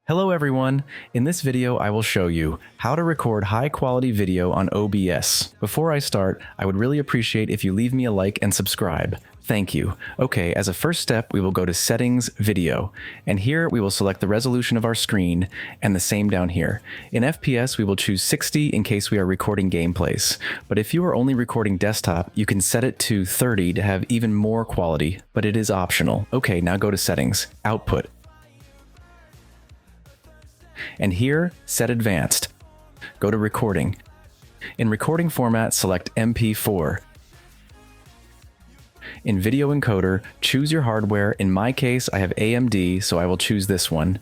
Hello everyone! In this video I will show you how to record high quality video on OBS. Before I start, I would really appreciate if you leave me a like and subscribe. Thank you. Okay, as a first step we will go to Settings, Video, and here we will select the resolution of our screen and the same down here. In FPS we will choose 60 in case we are recording gameplays, but if you are only recording desktop you can set it to 30 to have even more quality, but it is optional. Okay, now go to Settings, Output, and here, set Advanced. Go to Recording. In recording format, select MP4. In Video Encoder, choose your hardware. In my case, I have AMD, so I will choose this one.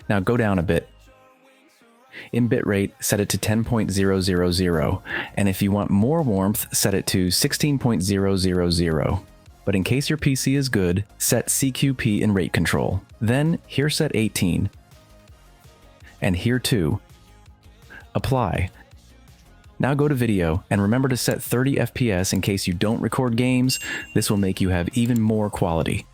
Now go down a bit. In bitrate, set it to 10.000, and if you want more warmth, set it to 16.000. But in case your PC is good, set CQP in rate control. Then, here set 18. And here too. Apply. Now go to video and remember to set 30 FPS in case you don't record games. This will make you have even more quality.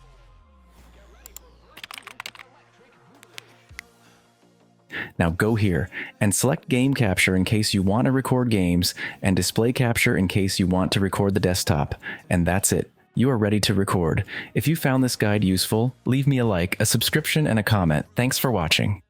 Now go here and select Game Capture in case you want to record games and Display Capture in case you want to record the desktop. And that's it. You are ready to record. If you found this guide useful, leave me a like, a subscription, and a comment. Thanks for watching.